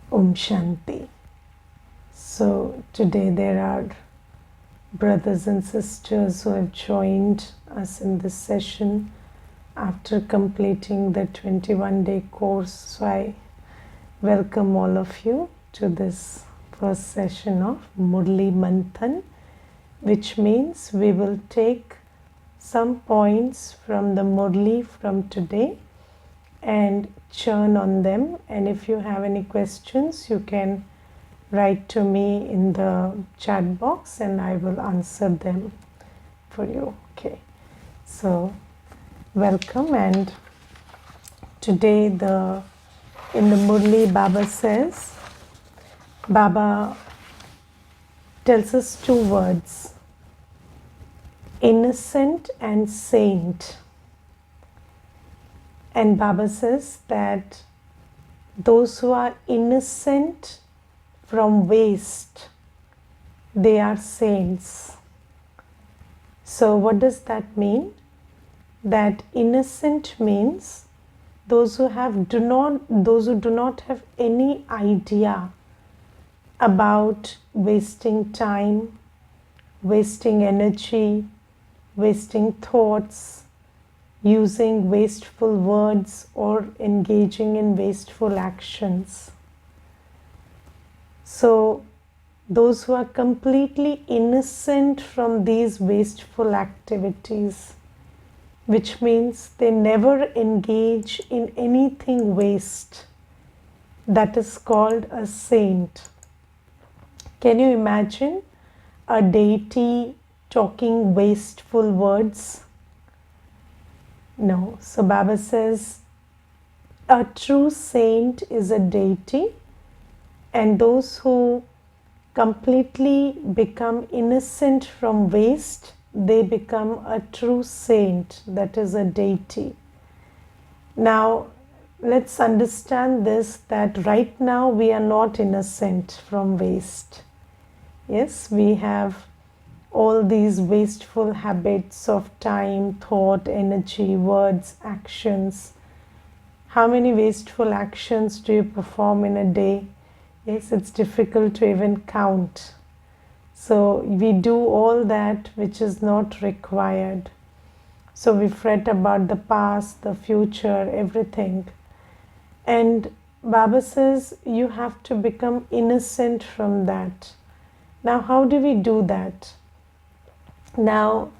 Om Shanti. So today there are brothers and sisters who have joined us in this session after completing the 21-day course. So I welcome all of you to this first session of Murli Manthan, which means we will take some points from the Murli from today and churn on them. And if you have any questions, you can write to me in the chat box and I will answer them for you. Okay, so welcome. And today in the Murli, Baba tells us two words: innocent and saint. And Baba says that those who are innocent from waste, they are saints. So what does that mean? That innocent means those who do not have any idea about wasting time, wasting energy, wasting thoughts, using wasteful words, or engaging in wasteful actions. So those who are completely innocent from these wasteful activities, which means they never engage in anything waste, that is called a saint. Can you imagine a deity talking wasteful words? No. So Baba says a true saint is a deity, and those who completely become innocent from waste, they become a true saint, that is a deity. Now let's understand this, that right now we are not innocent from waste. Yes, we have all these wasteful habits of time, thought, energy, words, actions. How many wasteful actions do you perform in a day? Yes, it's difficult to even count. So we do all that which is not required. So we fret about the past, the future, everything. And Baba says you have to become innocent from that. Now, how do we do that? Now,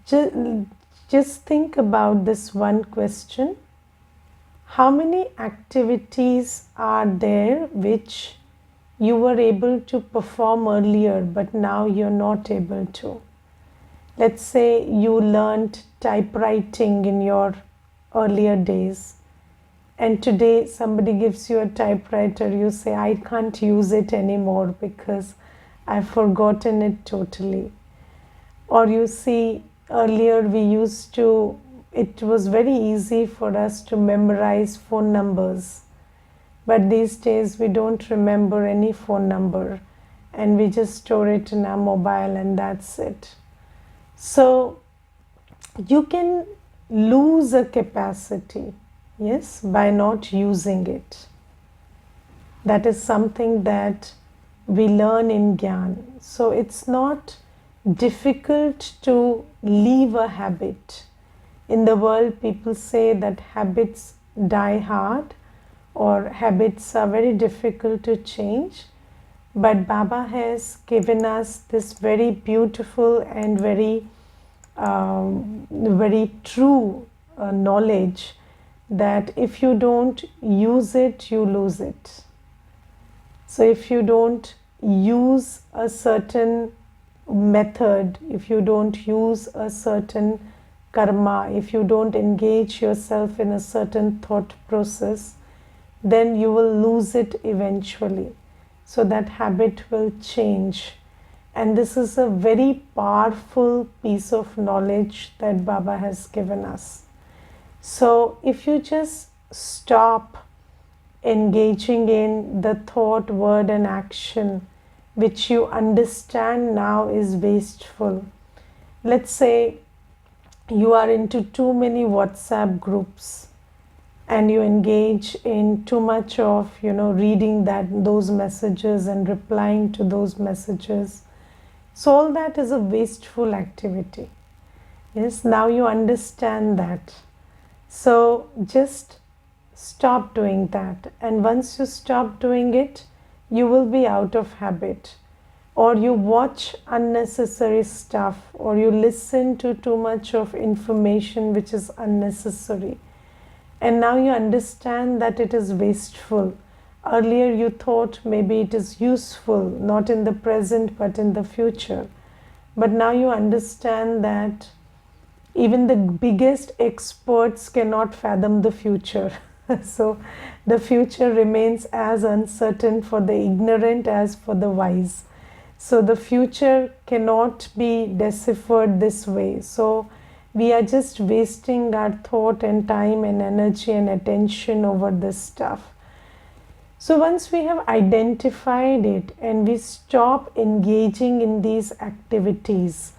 just think about this one question. How many activities are there which you were able to perform earlier, but now you're not able to? Let's say you learned typewriting in your earlier days, and today somebody gives you a typewriter, you say, I can't use it anymore because I've forgotten it totally. Or you see, earlier it was very easy for us to memorize phone numbers. But these days we don't remember any phone number and we just store it in our mobile and that's it. So you can lose a capacity, yes, by not using it. That is something that we learn in Gyan. So it's not difficult to leave a habit. In the world, people say that habits die hard or habits are very difficult to change. But Baba has given us this very beautiful and very true knowledge that if you don't use it, you lose it. So if you don't use a certain method, if you don't use a certain karma, if you don't engage yourself in a certain thought process, then you will lose it eventually. So that habit will change. And this is a very powerful piece of knowledge that Baba has given us. So if you just stop engaging in the thought, word and action which you understand now is wasteful. Let's say you are into too many WhatsApp groups and you engage in too much of reading those messages and replying to those messages. So all that is a wasteful activity. Yes, now you understand that. So just stop doing that, and once you stop doing it, you will be out of habit. Or you watch unnecessary stuff, or you listen to too much of information which is unnecessary, and now you understand that it is wasteful. Earlier you thought maybe it is useful, not in the present but in the future, but now you understand that even the biggest experts cannot fathom the future. So the future remains as uncertain for the ignorant as for the wise. So the future cannot be deciphered this way. So we are just wasting our thought and time and energy and attention over this stuff. So once we have identified it and we stop engaging in these activities,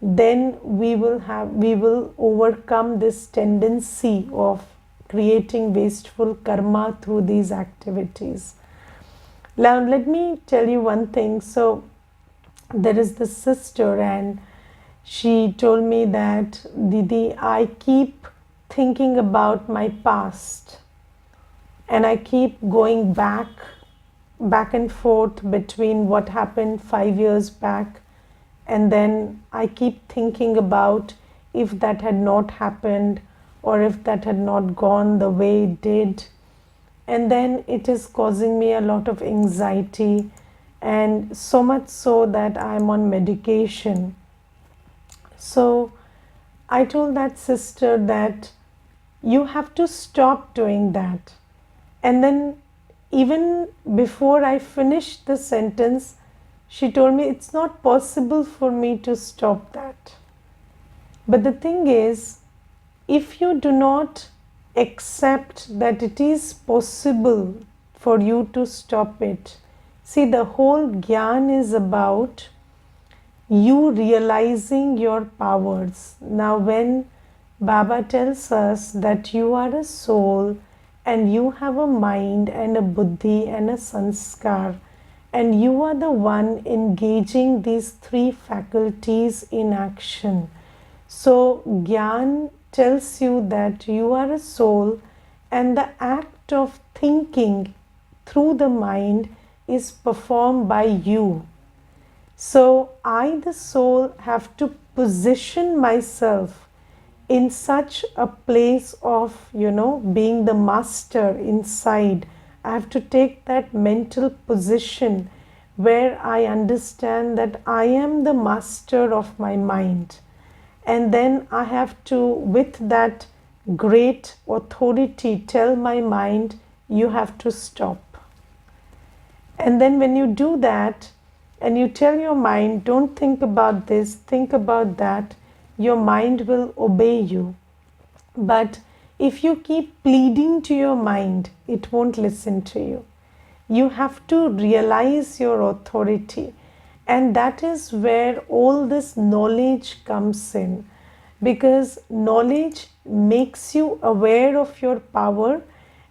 then we will overcome this tendency of creating wasteful karma through these activities. Now let me tell you one thing. So there is this sister, and she told me that, Didi, I keep thinking about my past, and I keep going back and forth between what happened 5 years back, and then I keep thinking about if that had not happened, or if that had not gone the way it did. And then it is causing me a lot of anxiety, and so much so that I'm on medication. So I told that sister that you have to stop doing that. And then even before I finished the sentence, she told me it's not possible for me to stop that. But the thing is, if you do not accept that it is possible for you to stop it, see, the whole Gyan is about you realizing your powers. Now when Baba tells us that you are a soul and you have a mind and a buddhi and a sanskar, and you are the one engaging these three faculties in action. So Gyan tells you that you are a soul, and the act of thinking through the mind is performed by you. So I, the soul, have to position myself in such a place of, being the master inside. I have to take that mental position where I understand that I am the master of my mind. And then I have to, with that great authority, tell my mind, you have to stop. And then when you do that, and you tell your mind, don't think about this, think about that, your mind will obey you. But if you keep pleading to your mind, it won't listen to you. You have to realize your authority. And that is where all this knowledge comes in. Because knowledge makes you aware of your power.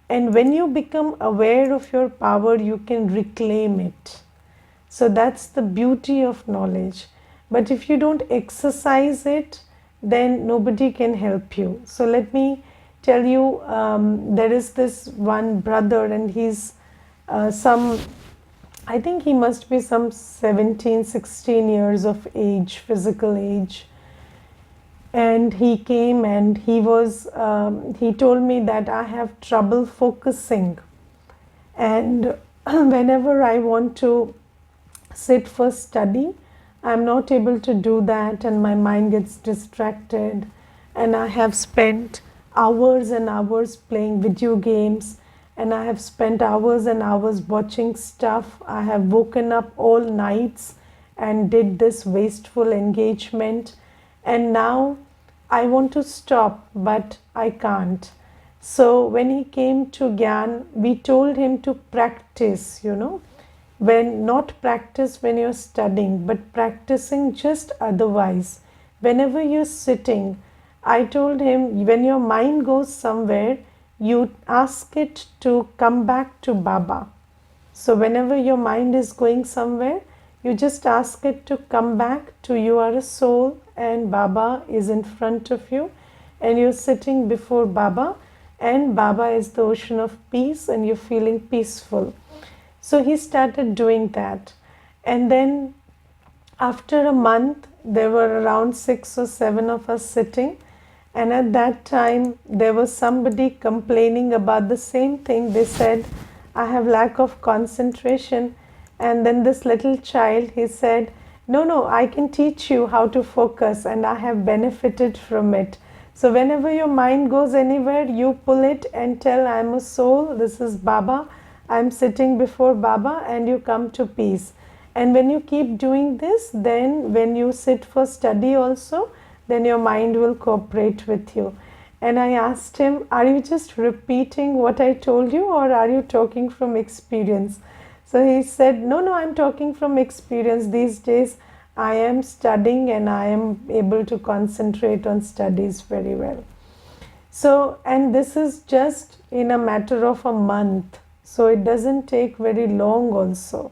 And when you become aware of your power, you can reclaim it. So that's the beauty of knowledge. But if you don't exercise it, then nobody can help you. So let me tell you, there is this one brother, and he's I think he must be some 17, 16 years of age, physical age. And he came and he told me that I have trouble focusing. And whenever I want to sit for study, I'm not able to do that, and my mind gets distracted. And I have spent hours and hours playing video games, and I have spent hours and hours watching stuff. I have woken up all nights and did this wasteful engagement, and now I want to stop, but I can't. So when he came to Gyan, we told him to practice, when not practice when you're studying, but practicing just otherwise. Whenever you're sitting, I told him, when your mind goes somewhere, you ask it to come back to Baba. So whenever your mind is going somewhere, you just ask it to come back to you are a soul and Baba is in front of you and you're sitting before Baba and Baba is the ocean of peace and you're feeling peaceful. So he started doing that. And then after a month, there were around 6 or 7 of us sitting. And at that time, there was somebody complaining about the same thing. They said, I have lack of concentration. And then this little child, he said, no, I can teach you how to focus and I have benefited from it. So whenever your mind goes anywhere, you pull it and tell, I'm a soul, this is Baba, I'm sitting before Baba, and you come to peace. And when you keep doing this, then when you sit for study also, then your mind will cooperate with you. And I asked him, are you just repeating what I told you or are you talking from experience? So he said, no, I'm talking from experience. These days I am studying and I am able to concentrate on studies very well. So, and this is just in a matter of a month. So it doesn't take very long also.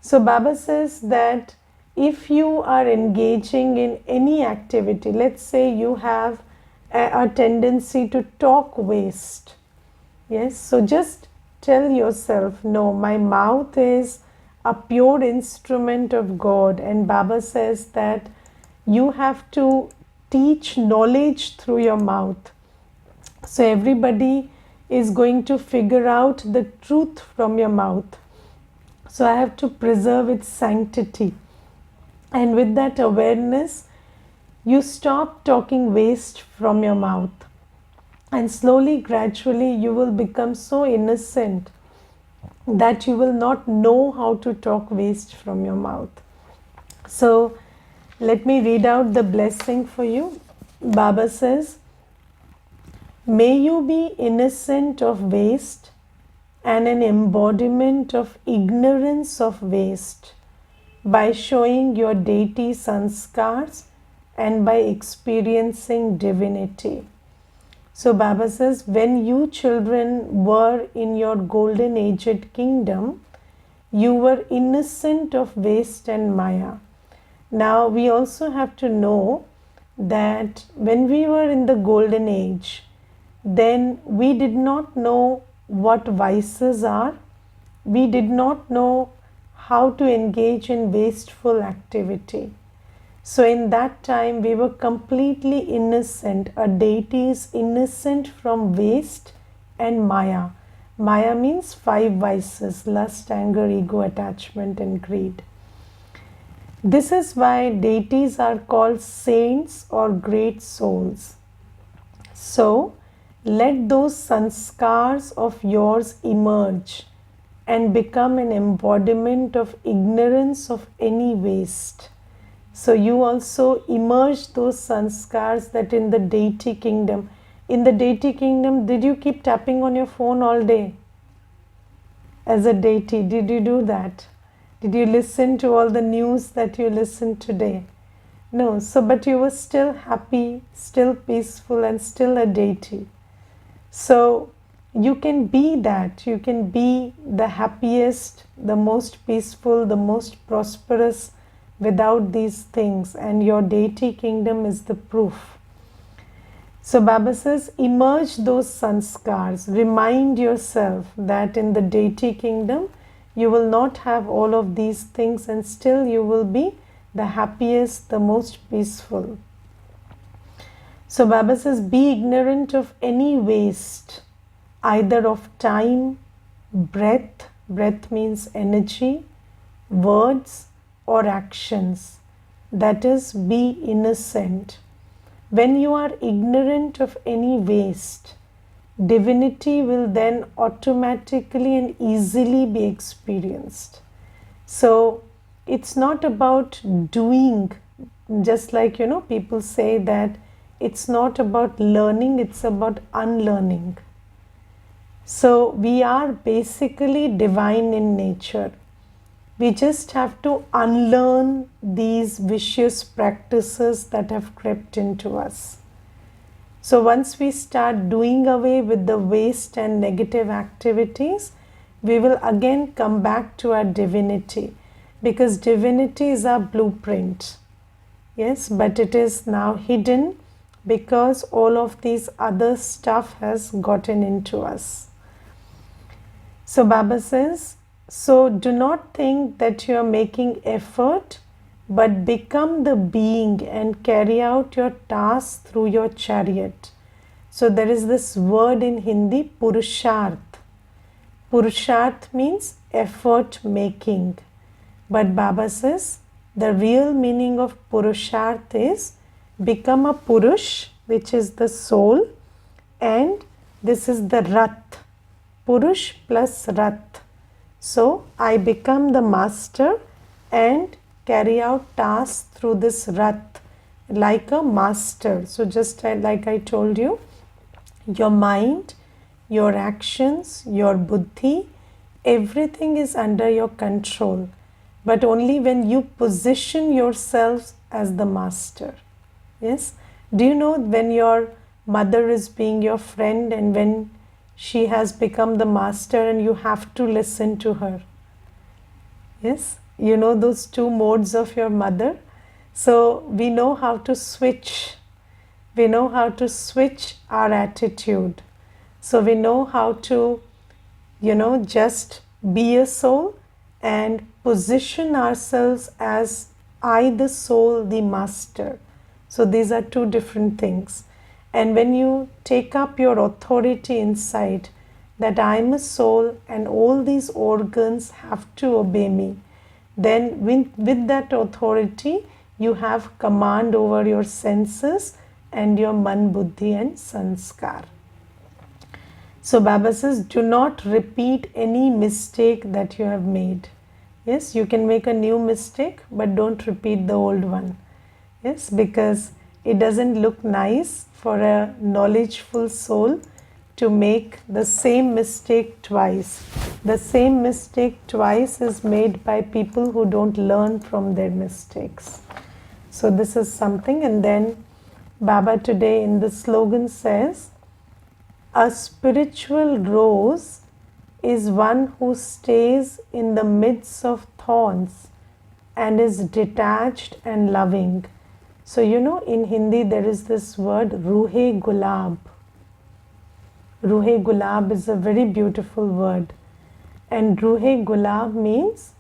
So Baba says that if you are engaging in any activity, let's say you have a tendency to talk waste. Yes, so just tell yourself, no, my mouth is a pure instrument of God. And Baba says that you have to teach knowledge through your mouth. So everybody is going to figure out the truth from your mouth. So I have to preserve its sanctity. And with that awareness, you stop talking waste from your mouth. And slowly, gradually, you will become so innocent that you will not know how to talk waste from your mouth. So let me read out the blessing for you. Baba says, may you be innocent of waste and an embodiment of ignorance of waste by showing your deity sanskars and by experiencing divinity. So Baba says, when you children were in your golden aged kingdom, you were innocent of waste and maya. Now we also have to know that when we were in the golden age, then we did not know what vices are. We did not know how to engage in wasteful activity. So in that time we were completely innocent. A deity is innocent from waste and maya. Maya means 5 vices: lust, anger, ego, attachment and greed. This is why deities are called saints or great souls. So let those sanskars of yours emerge and become an embodiment of ignorance of any waste. So you also emerge those sanskars that in the deity kingdom. In the deity kingdom, did you keep tapping on your phone all day? As a deity, did you do that? Did you listen to all the news that you listened today? No, so but you were still happy, still peaceful and still a deity. So you can be that. You can be the happiest, the most peaceful, the most prosperous without these things, and your deity kingdom is the proof. So Baba says, emerge those sanskars. Remind yourself that in the deity kingdom, you will not have all of these things and still you will be the happiest, the most peaceful. So Baba says, be ignorant of any waste, either of time, breath, breath means energy, words or actions. That is, be innocent. When you are ignorant of any waste, divinity will then automatically and easily be experienced. So it's not about doing, just like people say that it's not about learning, it's about unlearning. So we are basically divine in nature. We just have to unlearn these vicious practices that have crept into us. So once we start doing away with the waste and negative activities, we will again come back to our divinity, because divinity is our blueprint. Yes, but it is now hidden because all of these other stuff has gotten into us. So Baba says, so do not think that you are making effort, but become the being and carry out your tasks through your chariot. So there is this word in Hindi, Purusharth. Purusharth means effort making. But Baba says the real meaning of Purusharth is become a Purush, which is the soul, and this is the Rath. Purush plus Rath. So I become the master and carry out tasks through this Rath like a master. So just like I told you, your mind, your actions, your buddhi, everything is under your control, but only when you position yourself as the master. Yes, do you know when your mother is being your friend and when she has become the master and you have to listen to her? Yes, you know those two modes of your mother. So we know how to switch. We know how to switch our attitude. So we know how to, just be a soul and position ourselves as I, the soul, the master. So these are two different things. And when you take up your authority inside, that I am a soul and all these organs have to obey me, then with that authority, you have command over your senses and your man, buddhi and sanskar. So Baba says, do not repeat any mistake that you have made. Yes, you can make a new mistake, but don't repeat the old one. Yes, because it doesn't look nice for a knowledgeful soul to make the same mistake twice. The same mistake twice is made by people who don't learn from their mistakes. So this is something. And then Baba today in the slogan says, a spiritual rose is one who stays in the midst of thorns and is detached and loving. So in Hindi there is this word Ruhe Gulab. Ruhe Gulab is a very beautiful word. And Ruhe Gulab means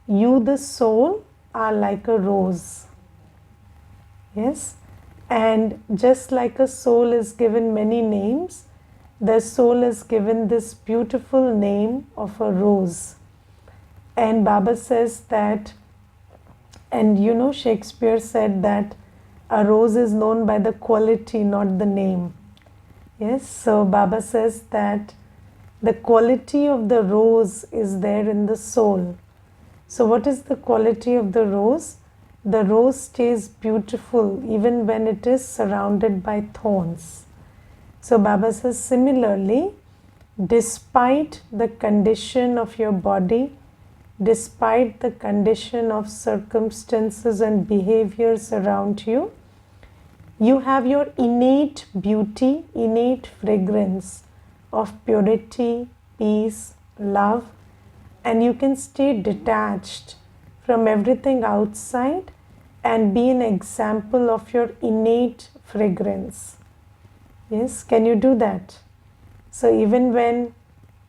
you, the soul, are like a rose. Yes. And just like a soul is given many names, the soul is given this beautiful name of a rose. And Baba says that, and Shakespeare said that a rose is known by the quality, not the name. Yes, so Baba says that the quality of the rose is there in the soul. So what is the quality of the rose? The rose stays beautiful even when it is surrounded by thorns. So Baba says similarly, despite the condition of your body, despite the condition of circumstances and behaviors around you, you have your innate beauty, innate fragrance of purity, peace, love, and you can stay detached from everything outside and be an example of your innate fragrance. Yes, can you do that? So even when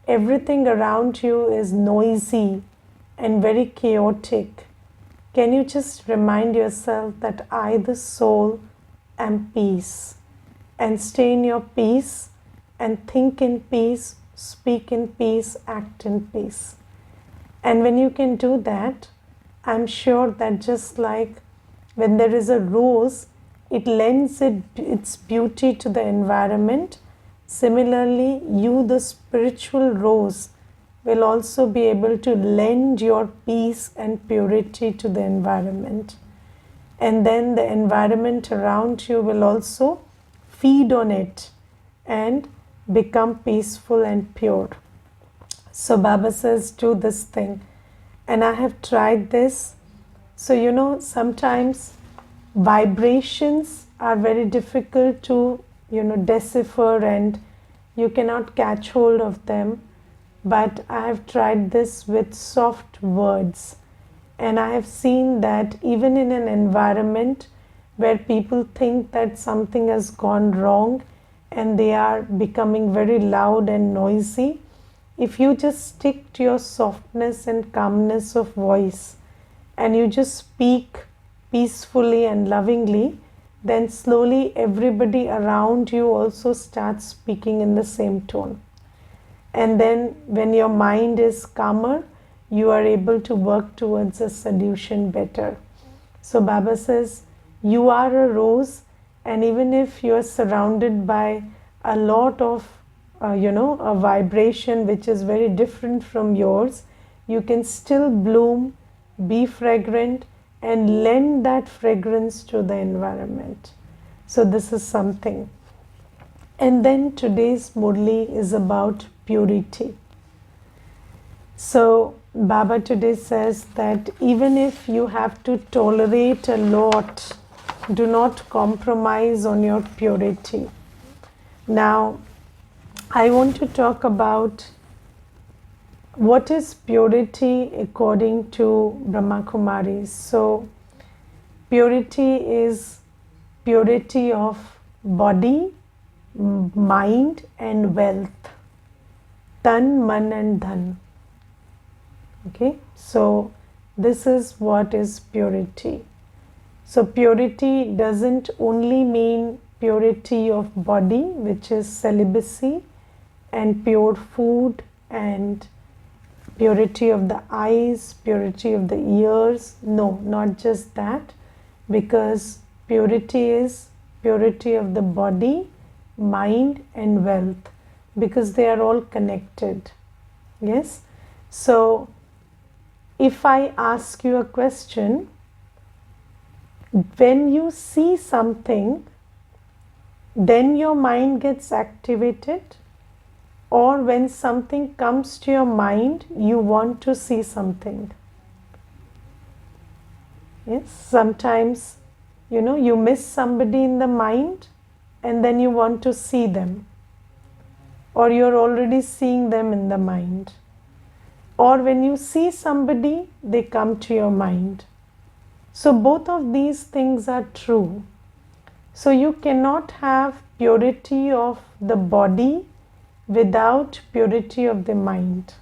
everything around you is noisy and very chaotic, can you just remind yourself that I, the soul, am peace, and stay in your peace and think in peace, speak in peace, act in peace. And when you can do that, I'm sure that just like when there is a rose, it lends its beauty to the environment. Similarly, you, the spiritual rose, will also be able to lend your peace and purity to the environment. And then the environment around you will also feed on it and become peaceful and pure. So Baba says, do this thing. And I have tried this. So sometimes vibrations are very difficult to decipher and you cannot catch hold of them. But I have tried this with soft words, and I have seen that even in an environment where people think that something has gone wrong and they are becoming very loud and noisy, if you just stick to your softness and calmness of voice and you just speak peacefully and lovingly, then slowly everybody around you also starts speaking in the same tone. And then when your mind is calmer, you are able to work towards a solution better. So Baba says, you are a rose, and even if you are surrounded by a lot of, a vibration which is very different from yours, you can still bloom, be fragrant, and lend that fragrance to the environment. So this is something. And then today's Murli is about purity. So Baba today says that even if you have to tolerate a lot, do not compromise on your purity. Now, I want to talk about what is purity according to Brahma Kumaris. So, purity is purity of body, mind and wealth. Tan, man and dhan. Okay, so this is what is purity. So purity doesn't only mean purity of body, which is celibacy, and pure food, and purity of the eyes, purity of the ears. No, not just that, because purity is purity of the body, mind and wealth, because they are all connected. Yes. So if I ask you a question, when you see something, then your mind gets activated, or when something comes to your mind, you want to see something. Yes, sometimes you miss somebody in the mind and then you want to see them, or you're already seeing them in the mind, or when you see somebody, they come to your mind. So both of these things are true. So you cannot have purity of the body without purity of the mind.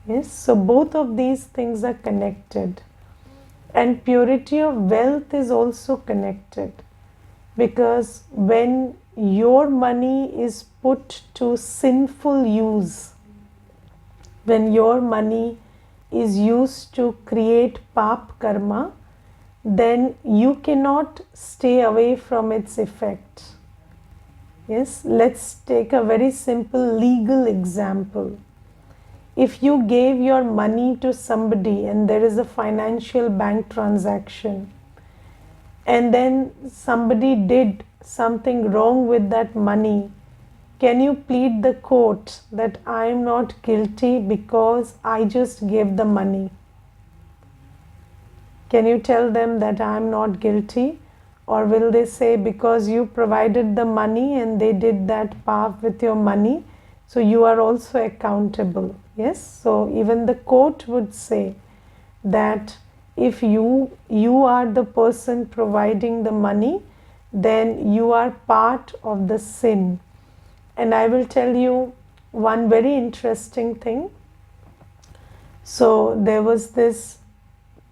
Yes, so both of these things are connected. And purity of wealth is also connected, because when your money is put to sinful use, when your money is used to create pap karma, then you cannot stay away from its effect. Yes, let's take a very simple legal example. If you gave your money to somebody and there is a financial bank transaction, and then somebody did something wrong with that money, can you plead the court that I am not guilty because I just gave the money? Can you tell them that I am not guilty? Or will they say, because you provided the money and they did that path with your money, so you are also accountable? Yes, so even the court would say that if you are the person providing the money, then you are part of the sin. And I will tell you one very interesting thing. So there was this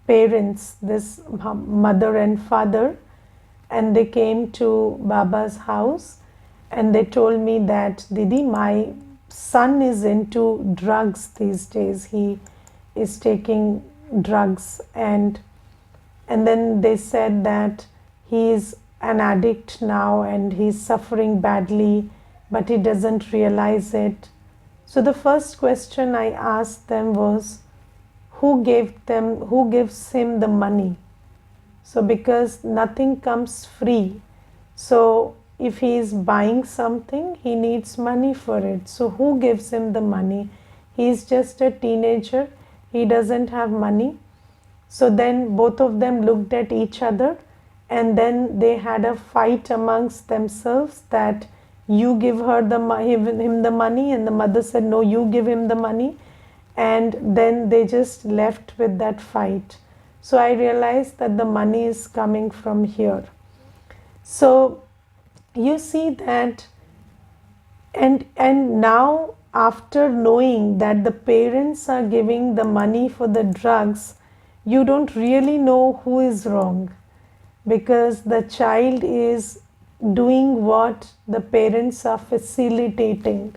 parents, this mother and father, and they came to Baba's house and they told me that, Didi, my son is into drugs these days. He is taking drugs, and then they said that he is an addict now and he's suffering badly, but he doesn't realize it. So the first question I asked them was, who gives him the money? So because nothing comes free, so if he is buying something, he needs money for it. So who gives him the money? He is just a teenager, he doesn't have money. So then both of them looked at each other and then they had a fight amongst themselves that you give him the money, and the mother said no, you give him the money, and then they just left with that fight. So I realized that the money is coming from here. So you see that, and now after knowing that the parents are giving the money for the drugs, you don't really know who is wrong, because the child is doing what the parents are facilitating.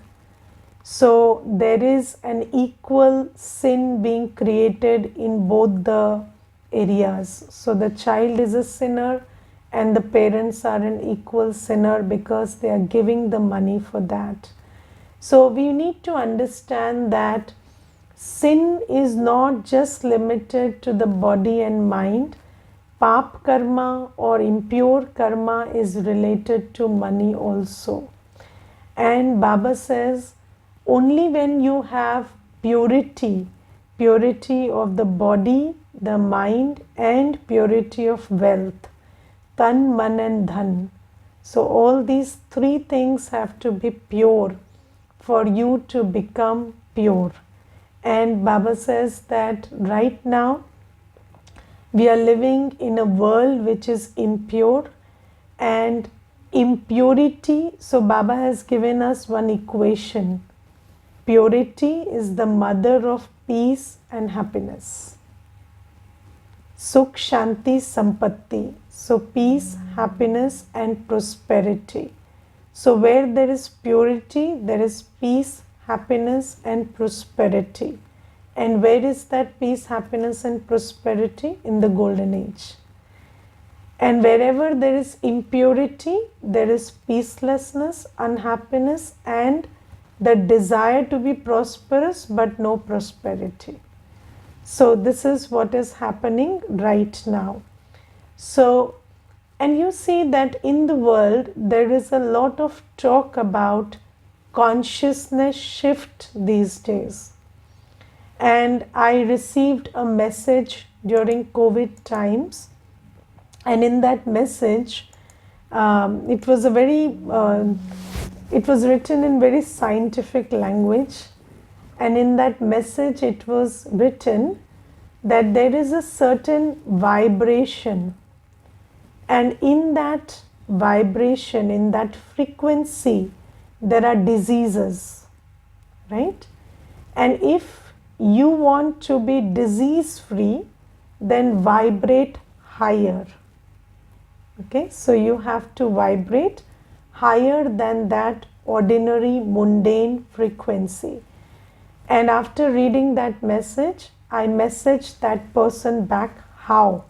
So there is an equal sin being created in both the areas. So the child is a sinner and the parents are an equal sinner because they are giving the money for that. So we need to understand that sin is not just limited to the body and mind. Pap karma or impure karma is related to money also. And Baba says, only when you have purity of the body, the mind, and purity of wealth, tan, man, and dhan. So all these three things have to be pure for you to become pure. And Baba says that right now we are living in a world which is impure, and impurity, so Baba has given us one equation. Purity is the mother of peace and happiness. Sukh, Shanti, Sampatti. So peace, happiness, and prosperity. So where there is purity, there is peace, happiness, and prosperity. And where is that peace, happiness, and prosperity? In the golden age. And wherever there is impurity, there is peacelessness, unhappiness, and the desire to be prosperous but no prosperity. So this is what is happening right now. So, and you see that in the world there is a lot of talk about consciousness shift these days. And I received a message during COVID times, and in that message it was written in very scientific language, and in that message it was written that there is a certain vibration, and in that vibration, in that frequency, there are diseases, right? And if you want to be disease free, then vibrate higher. Okay, so you have to vibrate higher than that ordinary mundane frequency. And after reading that message, I messaged that person back, how?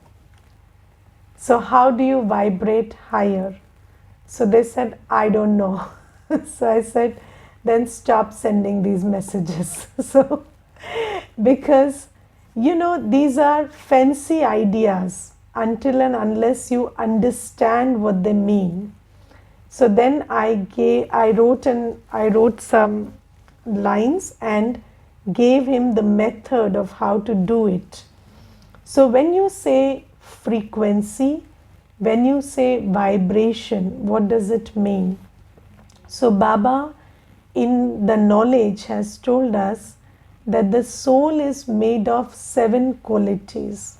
So how do you vibrate higher? So they said, I don't know. So I said, then stop sending these messages. So because these are fancy ideas until and unless you understand what they mean. So then I wrote some lines and gave him the method of how to do it. So when you say frequency, when you say vibration, what does it mean? So Baba in the knowledge has told us that the soul is made of 7 qualities: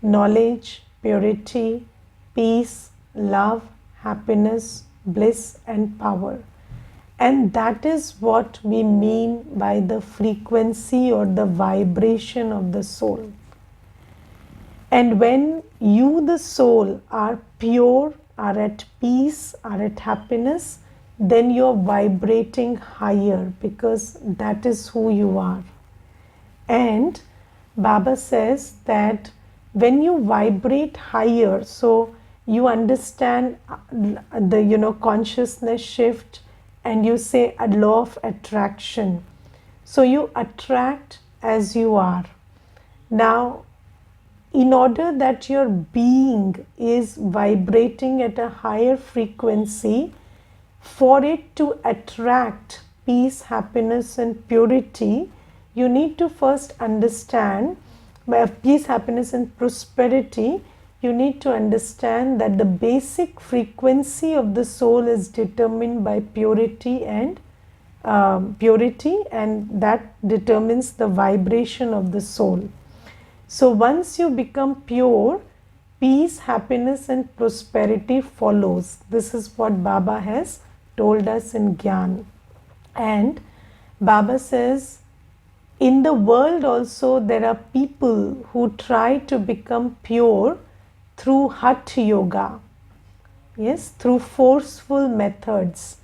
knowledge, purity, peace, love, happiness, bliss, and power. And that is what we mean by the frequency or the vibration of the soul. And when you, the soul, are pure, are at peace, are at happiness, then you're vibrating higher, because that is who you are. And Baba says that when you vibrate higher, so you understand the consciousness shift, and you say a law of attraction. So you attract as you are. Now, in order that your being is vibrating at a higher frequency, for it to attract peace, happiness, and purity, you need to first understand peace, happiness, and prosperity. you need to understand that the basic frequency of the soul is determined by purity, and that determines the vibration of the soul. So once you become pure, peace, happiness and prosperity follows. This is what Baba has told us in Gyan. And Baba says, in the world also there are people who try to become pure through Hatha Yoga. Yes, through forceful methods.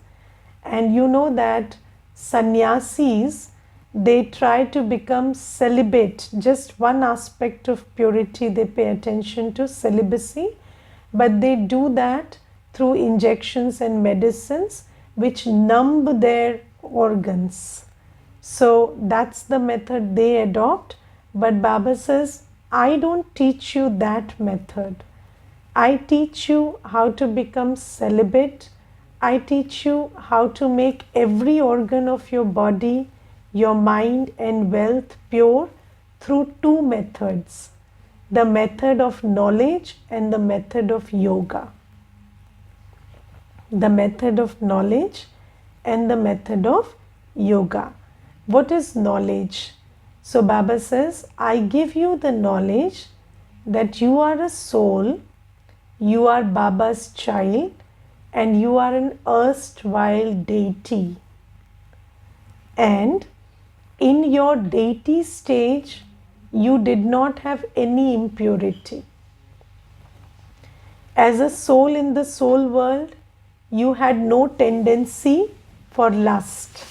And you know that sannyasis, they try to become celibate. Just one aspect of purity they pay attention to, celibacy. But they do that through injections and medicines which numb their organs. So that's the method they adopt. But Baba says, I don't teach you that method. I teach you how to become celibate. I teach you how to make every organ of your body, your mind and wealth pure through two methods. The method of knowledge and the method of yoga. The method of knowledge and the method of yoga. What is knowledge? So Baba says, I give you the knowledge that you are a soul, you are Baba's child, and you are an erstwhile deity. And in your deity stage, you did not have any impurity. As a soul in the soul world, you had no tendency for lust.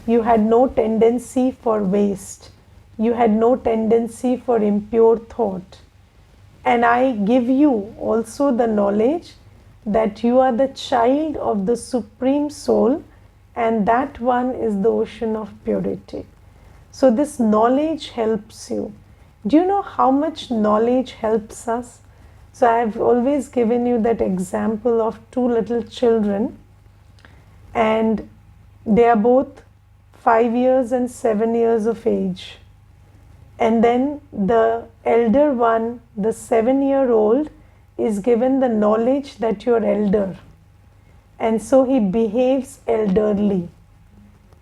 You had no tendency for waste. You had no tendency for impure thought. And I give you also the knowledge that you are the child of the Supreme Soul, and that one is the ocean of purity. So this knowledge helps you. Do you know how much knowledge helps us? So I have always given you that example of two little children, and they are both 5 years and 7 years of age. And then the elder one, the 7-year-old, is given the knowledge that you're elder. And so he behaves elderly.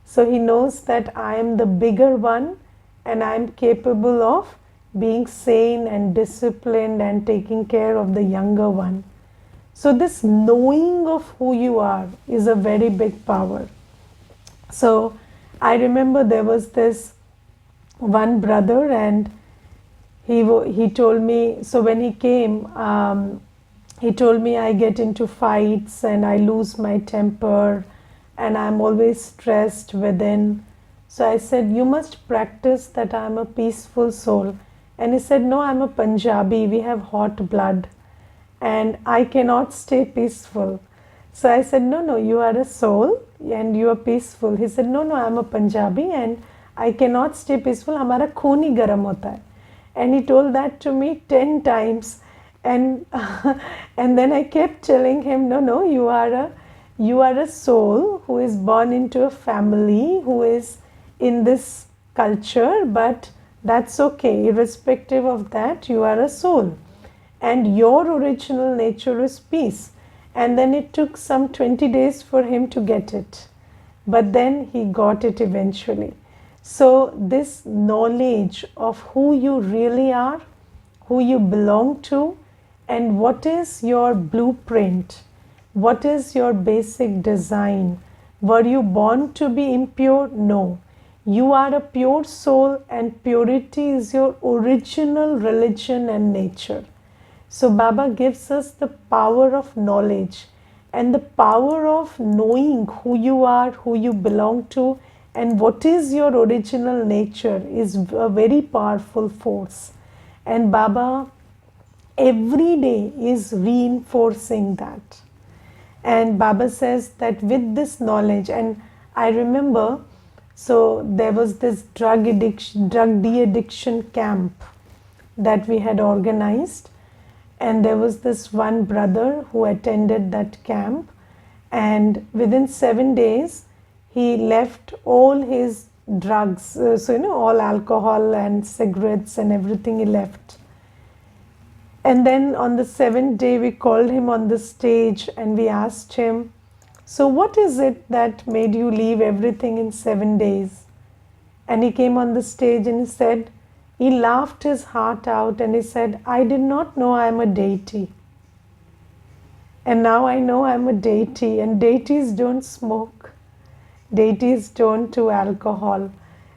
So he knows that I am the bigger one and I am capable of being sane and disciplined and taking care of the younger one. So this knowing of who you are is a very big power. So I remember there was this one brother, and he told me, so when he came, he told me I get into fights and I lose my temper and I'm always stressed within. So I said, you must practice that I'm a peaceful soul. And he said, no, I'm a Punjabi, we have hot blood and I cannot stay peaceful. So I said, no, you are a soul and you are peaceful. He said, no, I'm a Punjabi and I cannot stay peaceful. Hamara khoon hi garam hota hai. And he told that to me 10 times. And then I kept telling him, no, you are a soul who is born into a family, who is in this culture, but that's okay. Irrespective of that, you are a soul. And your original nature is peace. And then it took some 20 days for him to get it. But then he got it eventually. So this knowledge of who you really are, who you belong to, and what is your blueprint, what is your basic design. Were you born to be impure? No. You are a pure soul and purity is your original religion and nature. So Baba gives us the power of knowledge and the power of knowing who you are, who you belong to, and what is your original nature is a very powerful force. And Baba every day is reinforcing that. And Baba says that with this knowledge, and I remember, so there was this drug de-addiction camp that we had organized. And there was this one brother who attended that camp. And within 7 days, he left all his drugs, all alcohol and cigarettes and everything he left. And then on the seventh day, we called him on the stage and we asked him, so what is it that made you leave everything in 7 days? And he came on the stage and he said, he laughed his heart out and he said, I did not know I am a deity. And now I know I'm a deity, and deities don't smoke. Deities don't do alcohol.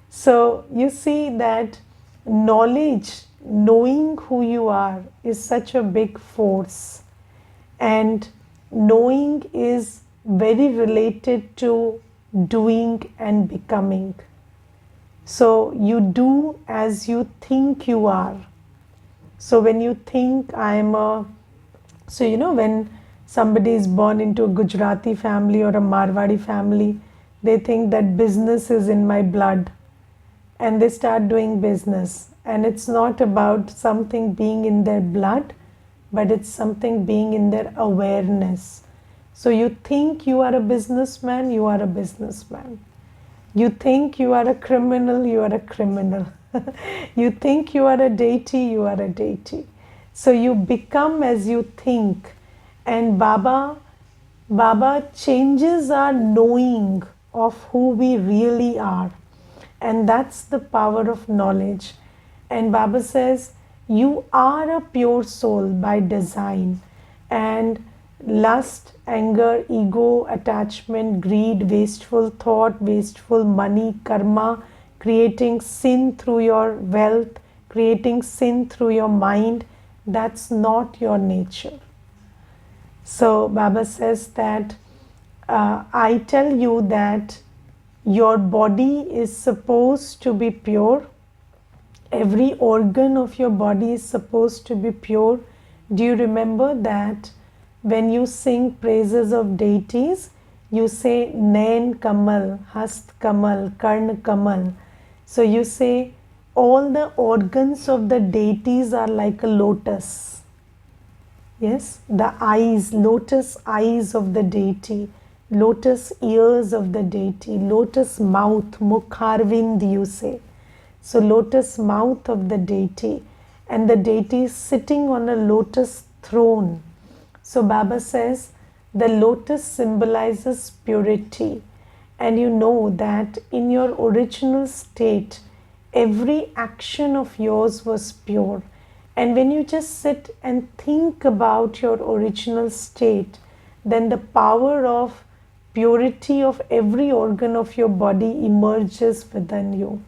So you see that knowledge, knowing who you are, is such a big force. And knowing is very related to doing and becoming. So you do as you think you are. So when you think when somebody is born into a Gujarati family or a Marwadi family, they think that business is in my blood and they start doing business. And it's not about something being in their blood, but it's something being in their awareness. So you think you are a businessman, you are a businessman. You think you are a criminal, you are a criminal. You think you are a deity, you are a deity. So you become as you think. And Baba changes our knowing of who we really are. And that's the power of knowledge. And Baba says, you are a pure soul by design. And lust, anger, ego, attachment, greed, wasteful thought, wasteful money, karma, creating sin through your wealth, creating sin through your mind, that's not your nature. So Baba says that I tell you that your body is supposed to be pure. Every organ of your body is supposed to be pure. Do you remember that when you sing praises of deities, you say Nain Kamal, Hast Kamal, Karn Kamal. So you say all the organs of the deities are like a lotus. Yes, the eyes, lotus eyes of the deity, lotus ears of the deity, lotus mouth, Mukharvind you say. So lotus mouth of the deity, and the deity is sitting on a lotus throne. So Baba says the lotus symbolizes purity, and you know that in your original state, every action of yours was pure. And when you just sit and think about your original state, then the power of purity of every organ of your body emerges within you.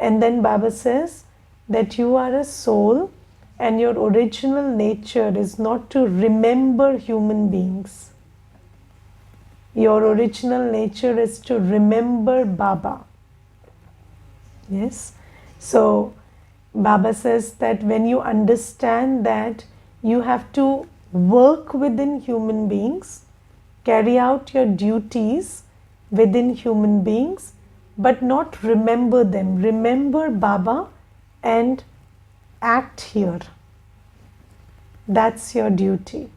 And then Baba says that you are a soul and your original nature is not to remember human beings. Your original nature is to remember Baba. Yes. So Baba says that when you understand that you have to work within human beings, carry out your duties within human beings, but not remember them. Remember Baba and act here. That's your duty.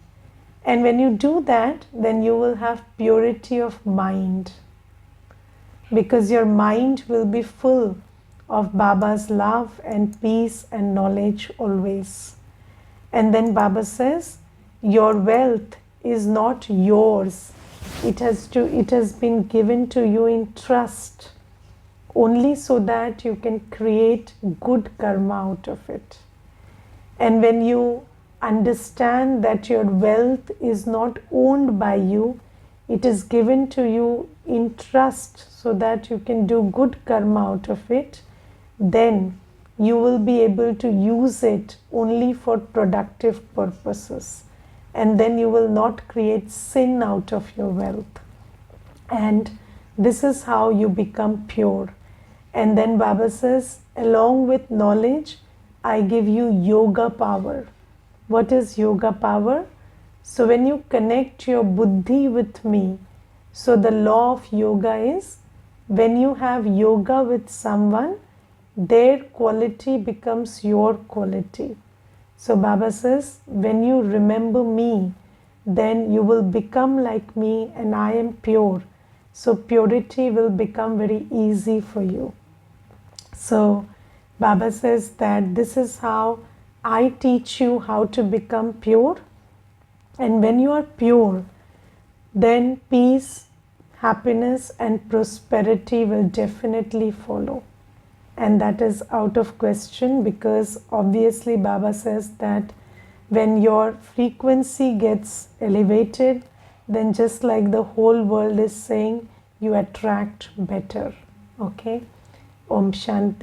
And when you do that, then you will have purity of mind, because your mind will be full of Baba's love and peace and knowledge always. And then Baba says, your wealth is not yours. It has been given to you in trust, only so that you can create good karma out of it. And when you understand that your wealth is not owned by you, it is given to you in trust so that you can do good karma out of it, then you will be able to use it only for productive purposes. And then you will not create sin out of your wealth. And this is how you become pure. And then Baba says, along with knowledge, I give you yoga power. What is yoga power? So when you connect your buddhi with me, so the law of yoga is, when you have yoga with someone, their quality becomes your quality. So Baba says, when you remember me, then you will become like me, and I am pure. So purity will become very easy for you. So Baba says that this is how I teach you how to become pure. And when you are pure, then peace, happiness, and prosperity will definitely follow. And that is out of question, because obviously Baba says that when your frequency gets elevated, then just like the whole world is saying, you attract better. Okay. Om Shanti.